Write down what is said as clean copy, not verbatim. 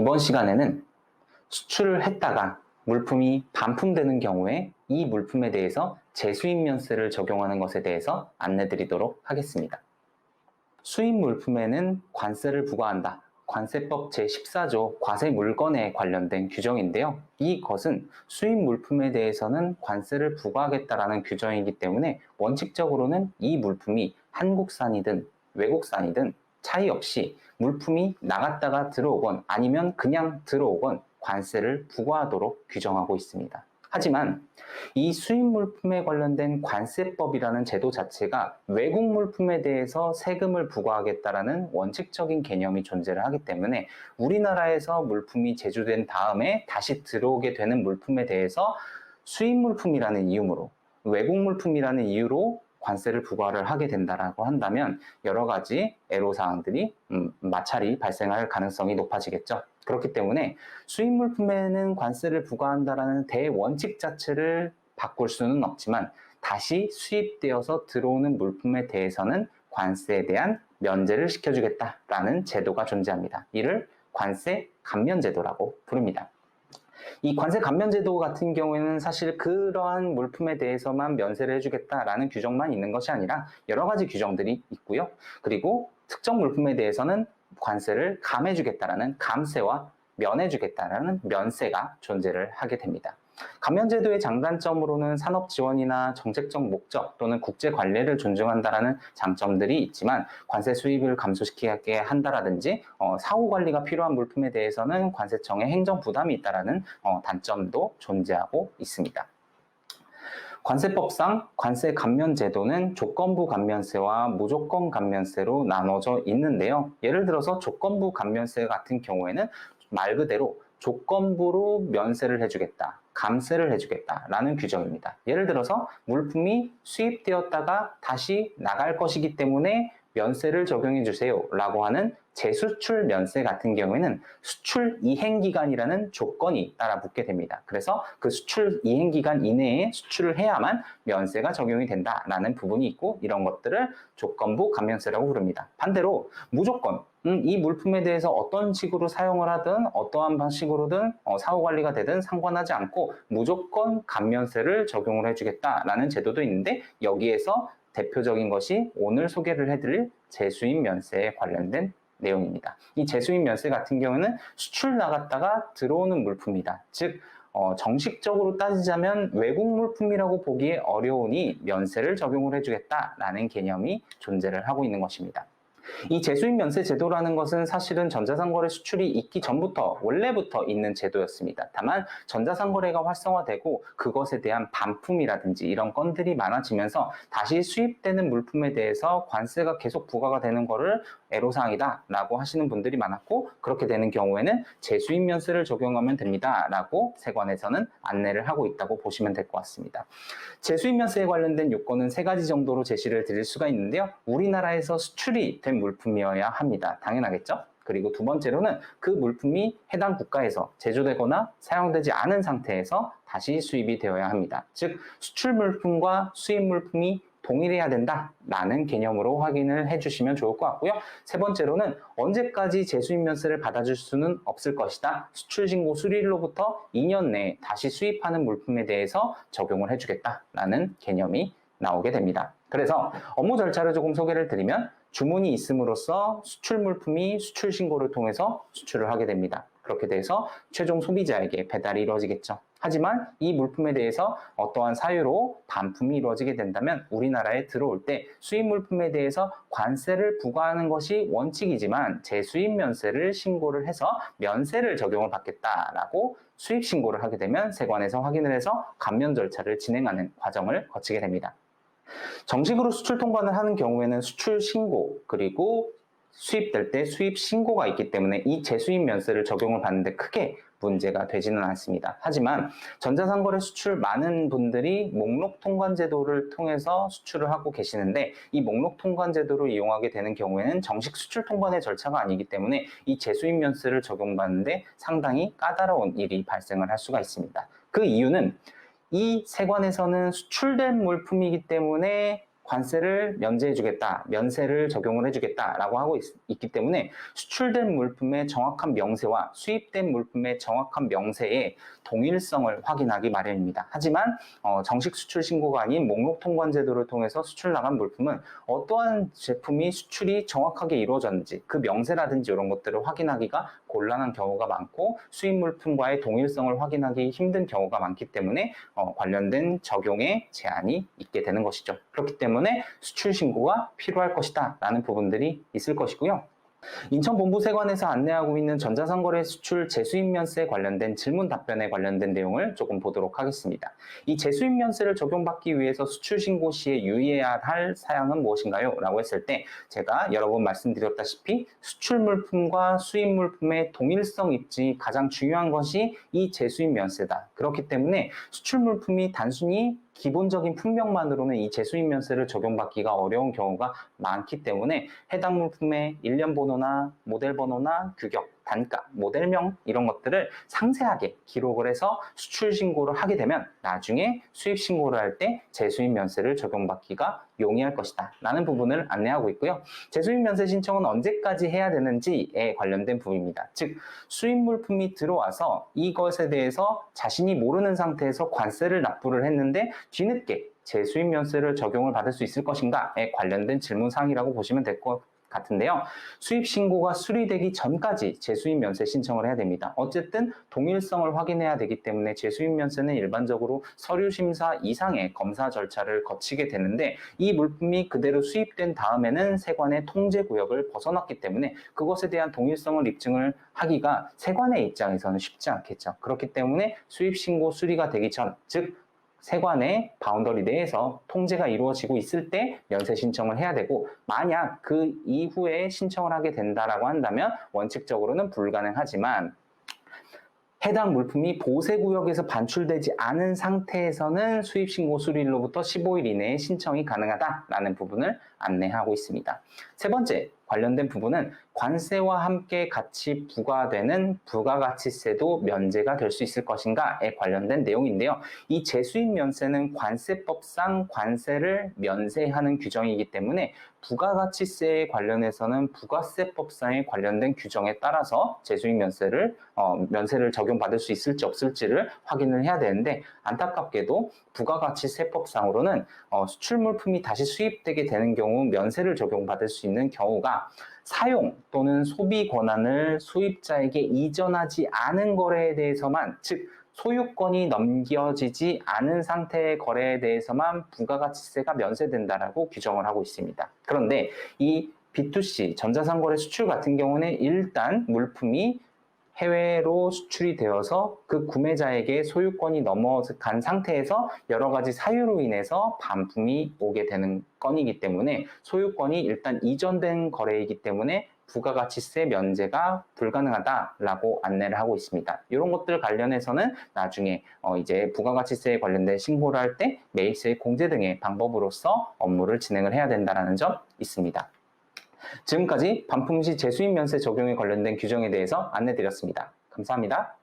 이번 시간에는 수출을 했다가 물품이 반품되는 경우에 이 물품에 대해서 재수입면세를 적용하는 것에 대해서 안내드리도록 하겠습니다. 수입 물품에는 관세를 부과한다. 관세법 제14조 과세 물건에 관련된 규정인데요. 이것은 수입 물품에 대해서는 관세를 부과하겠다라는 규정이기 때문에 원칙적으로는 이 물품이 한국산이든 외국산이든 차이 없이 물품이 나갔다가 들어오건 아니면 그냥 들어오건 관세를 부과하도록 규정하고 있습니다. 하지만 이 수입 물품에 관련된 관세법이라는 제도 자체가 외국 물품에 대해서 세금을 부과하겠다라는 원칙적인 개념이 존재를 하기 때문에 우리나라에서 물품이 제조된 다음에 다시 들어오게 되는 물품에 대해서 수입 물품이라는 이유로 외국 물품이라는 이유로 관세를 부과를 하게 된다라고 한다면 여러 가지 애로사항들이 마찰이 발생할 가능성이 높아지겠죠. 그렇기 때문에 수입 물품에는 관세를 부과한다라는 대원칙 자체를 바꿀 수는 없지만 다시 수입되어서 들어오는 물품에 대해서는 관세에 대한 면제를 시켜주겠다라는 제도가 존재합니다. 이를 관세 감면 제도라고 부릅니다. 이 관세 감면 제도 같은 경우에는 사실 그러한 물품에 대해서만 면세를 해주겠다라는 규정만 있는 것이 아니라 여러 가지 규정들이 있고요. 그리고 특정 물품에 대해서는 관세를 감해주겠다라는 감세와 면해주겠다라는 면세가 존재를 하게 됩니다. 감면제도의 장단점으로는 산업 지원이나 정책적 목적 또는 국제 관례를 존중한다라는 장점들이 있지만 관세 수입을 감소시키게 한다라든지 사후 관리가 필요한 물품에 대해서는 관세청의 행정 부담이 있다라는 단점도 존재하고 있습니다. 관세법상 관세 감면 제도는 조건부 감면세와 무조건 감면세로 나눠져 있는데요. 예를 들어서 조건부 감면세 같은 경우에는 말 그대로 조건부로 면세를 해주겠다, 감세를 해주겠다라는 규정입니다. 예를 들어서 물품이 수입되었다가 다시 나갈 것이기 때문에 면세를 적용해 주세요 라고 하는 재수출 면세 같은 경우에는 수출 이행기간이라는 조건이 따라 붙게 됩니다. 그래서 그 수출 이행기간 이내에 수출을 해야만 면세가 적용이 된다라는 부분이 있고 이런 것들을 조건부 감면세라고 부릅니다. 반대로 무조건 이 물품에 대해서 어떤 식으로 사용을 하든 어떠한 방식으로든 사후관리가 되든 상관하지 않고 무조건 감면세를 적용을 해주겠다라는 제도도 있는데 여기에서 대표적인 것이 오늘 소개를 해드릴 재수입 면세에 관련된 내용입니다. 이 재수입 면세 같은 경우는 수출 나갔다가 들어오는 물품이다. 즉 정식적으로 따지자면 외국 물품이라고 보기에 어려우니 면세를 적용을 해주겠다라는 개념이 존재를 하고 있는 것입니다. 이 재수입 면세 제도라는 것은 사실은 전자상거래 수출이 있기 전부터 원래부터 있는 제도였습니다. 다만 전자상거래가 활성화되고 그것에 대한 반품이라든지 이런 건들이 많아지면서 다시 수입되는 물품에 대해서 관세가 계속 부과가 되는 거를 애로사항이다 라고 하시는 분들이 많았고 그렇게 되는 경우에는 재수입 면세를 적용하면 됩니다 라고 세관에서는 안내를 하고 있다고 보시면 될 것 같습니다. 재수입 면세에 관련된 요건은 3가지 정도로 제시를 드릴 수가 있는데요. 우리나라에서 수출이 된 물품이어야 합니다. 당연하겠죠? 그리고 두 번째로는 그 물품이 해당 국가에서 제조되거나 사용되지 않은 상태에서 다시 수입이 되어야 합니다. 즉 수출 물품과 수입 물품이 동일해야 된다라는 개념으로 확인을 해주시면 좋을 것 같고요. 세 번째로는 언제까지 재수입 면세를 받아줄 수는 없을 것이다. 수출신고 수리일로부터 2년 내에 다시 수입하는 물품에 대해서 적용을 해주겠다라는 개념이 나오게 됩니다. 그래서 업무 절차를 조금 소개를 드리면 주문이 있음으로써 수출 물품이 수출 신고를 통해서 수출을 하게 됩니다. 그렇게 돼서 최종 소비자에게 배달이 이루어지겠죠. 하지만 이 물품에 대해서 어떠한 사유로 반품이 이루어지게 된다면 우리나라에 들어올 때 수입 물품에 대해서 관세를 부과하는 것이 원칙이지만 재수입 면세를 신고를 해서 면세를 적용을 받겠다라고 수입 신고를 하게 되면 세관에서 확인을 해서 감면 절차를 진행하는 과정을 거치게 됩니다. 정식으로 수출 통관을 하는 경우에는 수출 신고 그리고 수입될 때 수입 신고가 있기 때문에 이 재수입 면세를 적용을 받는데 크게 문제가 되지는 않습니다. 하지만 전자상거래 수출 많은 분들이 목록 통관 제도를 통해서 수출을 하고 계시는데 이 목록 통관 제도를 이용하게 되는 경우에는 정식 수출 통관의 절차가 아니기 때문에 이 재수입 면세를 적용받는데 상당히 까다로운 일이 발생을 할 수가 있습니다. 그 이유는 이 세관에서는 수출된 물품이기 때문에 관세를 면제해주겠다, 면세를 적용을 해주겠다라고 하고 있기 때문에 수출된 물품의 정확한 명세와 수입된 물품의 정확한 명세의 동일성을 확인하기 마련입니다. 하지만 정식 수출 신고가 아닌 목록 통관 제도를 통해서 수출 나간 물품은 어떠한 제품이 수출이 정확하게 이루어졌는지 그 명세라든지 이런 것들을 확인하기가 곤란한 경우가 많고 수입 물품과의 동일성을 확인하기 힘든 경우가 많기 때문에 관련된 적용에 제한이 있게 되는 것이죠. 그렇기 때문에 수출 신고가 필요할 것이다 라는 부분들이 있을 것이고요. 인천본부세관에서 안내하고 있는 전자상거래 수출 재수입면세 관련된 질문 답변에 관련된 내용을 조금 보도록 하겠습니다. 이 재수입면세를 적용받기 위해서 수출 신고 시에 유의해야 할 사항은 무엇인가요? 라고 했을 때 제가 여러 번 말씀드렸다시피 수출 물품과 수입 물품의 동일성 입지 가장 중요한 것이 이 재수입면세다. 그렇기 때문에 수출 물품이 단순히 기본적인 품명만으로는 이 재수입면세를 적용받기가 어려운 경우가 많기 때문에 해당 물품의 일련 번호나 모델 번호나 규격, 단가, 모델명 이런 것들을 상세하게 기록을 해서 수출 신고를 하게 되면 나중에 수입 신고를 할 때 재수입 면세를 적용받기가 용이할 것이다 라는 부분을 안내하고 있고요. 재수입 면세 신청은 언제까지 해야 되는지에 관련된 부분입니다. 즉 수입 물품이 들어와서 이것에 대해서 자신이 모르는 상태에서 관세를 납부를 했는데 뒤늦게 재수입 면세를 적용을 받을 수 있을 것인가에 관련된 질문사항이라고 보시면 될 것 같은데요. 수입 신고가 수리되기 전까지 재수입 면세 신청을 해야 됩니다. 어쨌든 동일성을 확인해야 되기 때문에 재수입 면세는 일반적으로 서류 심사 이상의 검사 절차를 거치게 되는데 이 물품이 그대로 수입된 다음에는 세관의 통제 구역을 벗어났기 때문에 그것에 대한 동일성을 입증을 하기가 세관의 입장에서는 쉽지 않겠죠. 그렇기 때문에 수입 신고 수리가 되기 전, 즉 세관의 바운더리 내에서 통제가 이루어지고 있을 때 면세 신청을 해야 되고 만약 그 이후에 신청을 하게 된다라고 한다면 원칙적으로는 불가능하지만 해당 물품이 보세구역에서 반출되지 않은 상태에서는 수입신고 수리일로부터 15일 이내에 신청이 가능하다라는 부분을 안내하고 있습니다. 세 번째 관련된 부분은 관세와 함께 같이 부과되는 부가가치세도 면제가 될 수 있을 것인가에 관련된 내용인데요. 이 재수입 면세는 관세법상 관세를 면세하는 규정이기 때문에 부가가치세에 관련해서는 부가세법상에 관련된 규정에 따라서 재수입 면세를 적용받을 수 있을지 없을지를 확인을 해야 되는데 안타깝게도 부가가치세법상으로는 수출 물품이 다시 수입되게 되는 경우 면세를 적용받을 수 있는 경우가 사용 또는 소비 권한을 수입자에게 이전하지 않은 거래에 대해서만, 즉 소유권이 넘겨지지 않은 상태의 거래에 대해서만 부가가치세가 면세된다라고 규정을 하고 있습니다. 그런데 이 B2C 전자상거래 수출 같은 경우는 일단 물품이 해외로 수출이 되어서 그 구매자에게 소유권이 넘어간 상태에서 여러 가지 사유로 인해서 반품이 오게 되는 건이기 때문에 소유권이 일단 이전된 거래이기 때문에 부가가치세 면제가 불가능하다라고 안내를 하고 있습니다. 이런 것들 관련해서는 나중에 이제 부가가치세에 관련된 신고를 할 때 매입세 공제 등의 방법으로서 업무를 진행을 해야 된다는 점 있습니다. 지금까지 반품 시 재수입 면세 적용에 관련된 규정에 대해서 안내드렸습니다. 감사합니다.